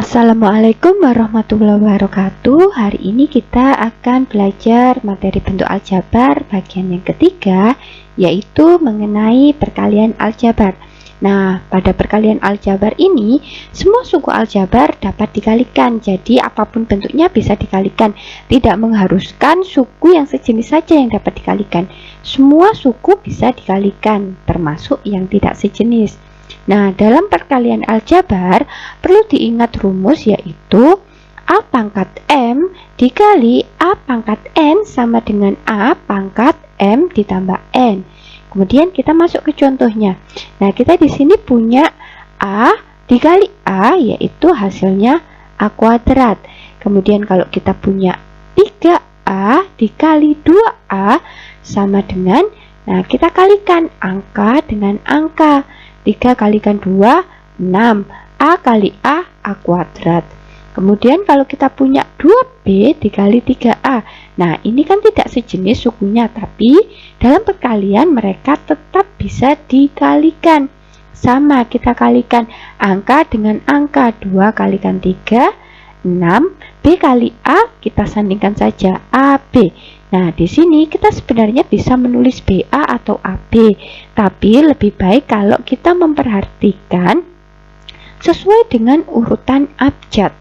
Assalamualaikum warahmatullahi wabarakatuh. Hari ini kita akan belajar materi bentuk aljabar bagian yang ketiga, yaitu mengenai perkalian aljabar. Nah, pada perkalian aljabar ini, semua suku aljabar dapat dikalikan. Jadi, apapun bentuknya bisa dikalikan. Tidak mengharuskan suku yang sejenis saja yang dapat dikalikan. Semua suku bisa dikalikan, termasuk yang tidak sejenis. Nah, dalam perkalian aljabar perlu diingat rumus, yaitu A pangkat M dikali A pangkat N sama dengan A pangkat M ditambah N. Kemudian kita masuk ke contohnya. Nah, kita di sini punya A dikali A, yaitu hasilnya A kuadrat. Kemudian kalau kita punya 3A dikali 2A sama dengan, nah kita kalikan angka dengan angka. 3 kalikan 2, 6. A kali A kuadrat. Kemudian kalau kita punya 2B dikali 3A. Nah, ini kan tidak sejenis sukunya, tapi dalam perkalian mereka tetap bisa dikalikan. Sama, kita kalikan angka dengan angka. 2 kalikan 3, 6. B kali A, kita sandingkan saja AB. Nah, di sini kita sebenarnya bisa menulis BA atau AB, tapi lebih baik kalau kita memperhatikan sesuai dengan urutan abjad.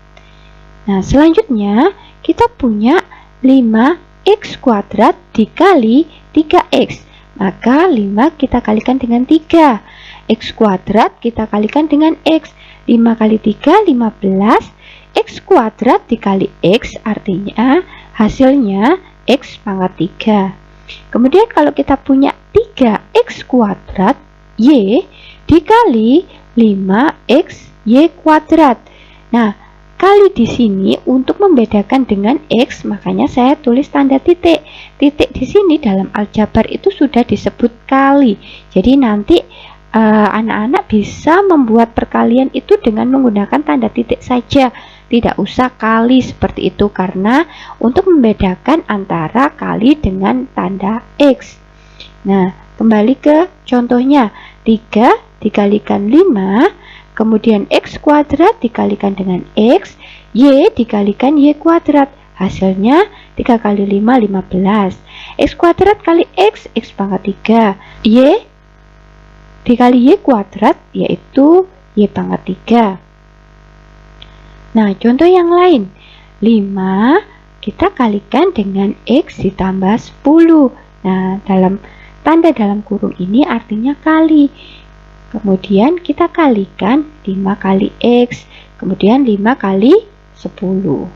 Nah, selanjutnya kita punya 5x kuadrat dikali 3x. Maka 5 kita kalikan dengan 3. X kuadrat kita kalikan dengan x. 5 kali 3, 15. X kuadrat dikali x artinya hasilnya X pangkat 3. Kemudian kalau kita punya 3X kuadrat Y dikali 5X Y kuadrat. Nah, kali di sini untuk membedakan dengan X, makanya saya tulis tanda titik. Titik di sini dalam aljabar itu sudah disebut kali. Jadi nanti anak-anak bisa membuat perkalian itu dengan menggunakan tanda titik saja. Tidak usah kali seperti itu, karena untuk membedakan antara kali dengan tanda X. Nah, kembali ke contohnya. 3 dikalikan 5, kemudian X kuadrat dikalikan dengan X, Y dikalikan Y kuadrat. Hasilnya 3 kali 5, 15. X kuadrat kali X, X pangkat 3. Y dikali Y kuadrat, yaitu Y pangkat 3. Nah, contoh yang lain. 5 kita kalikan dengan X ditambah 10. Nah, tanda dalam kurung ini artinya kali. Kemudian kita kalikan 5 kali X. Kemudian 5 kali 10.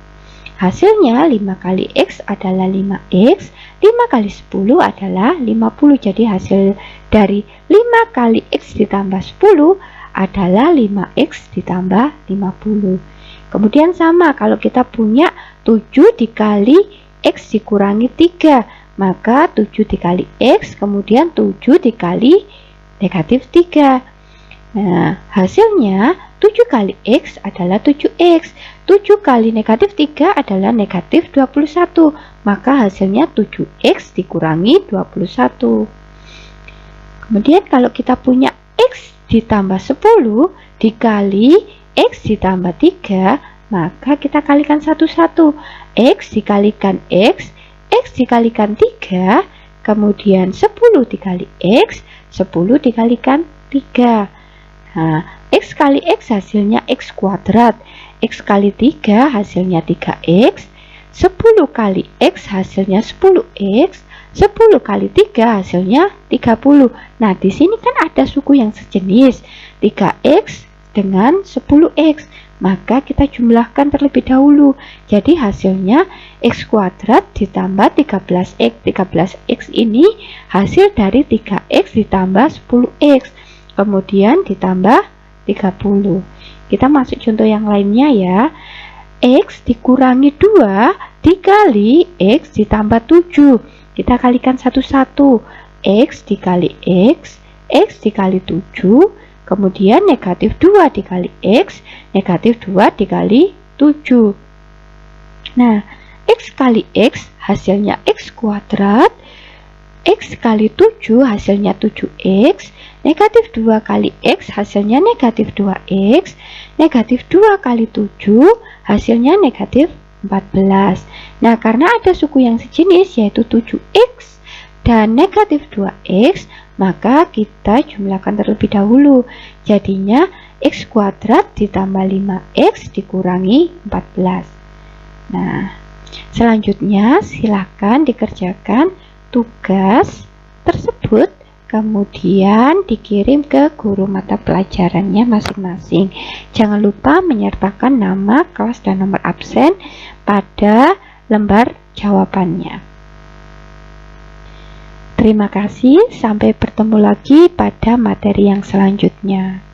Hasilnya 5 kali X adalah 5X. 5 kali 10 adalah 50. Jadi hasil dari 5 kali X ditambah 10 adalah 5X ditambah 50. Kemudian sama, kalau kita punya 7 dikali X dikurangi 3, maka 7 dikali X, kemudian 7 dikali negatif 3. Nah, hasilnya 7 kali X adalah 7X. 7 kali negatif 3 adalah negatif 21. Maka hasilnya 7X dikurangi 21. Kemudian kalau kita punya X ditambah 10 dikali X ditambah 3, maka kita kalikan satu-satu. X dikalikan X, X dikalikan 3, kemudian 10 dikali X, 10 dikalikan 3. Nah, X kali X hasilnya X kuadrat. X kali 3 hasilnya 3X. 10 kali X hasilnya 10X. 10 kali 3 hasilnya 30. Nah, di sini kan ada suku yang sejenis, 3X dengan 10X, maka kita jumlahkan terlebih dahulu. Jadi hasilnya X kuadrat ditambah 13X. 13X ini hasil dari 3X ditambah 10X, kemudian ditambah 30. Kita masuk contoh yang lainnya ya. X dikurangi 2 dikali X ditambah 7. Kita kalikan satu-satu. X dikali X, X dikali 7, kemudian negatif 2 dikali X, negatif 2 dikali 7. Nah, X kali X hasilnya X kuadrat. X kali 7 hasilnya 7X. Negatif 2 kali X hasilnya negatif 2X. Negatif 2 kali 7 hasilnya negatif 14. Nah, karena ada suku yang sejenis yaitu 7X dan negatif 2X, maka kita jumlahkan terlebih dahulu. Jadinya X kuadrat ditambah 5X dikurangi 14. Nah, selanjutnya silakan dikerjakan tugas tersebut, kemudian dikirim ke guru mata pelajarannya masing-masing. Jangan lupa menyertakan nama, kelas, dan nomor absen pada lembar jawabannya. Terima kasih, sampai bertemu lagi pada materi yang selanjutnya.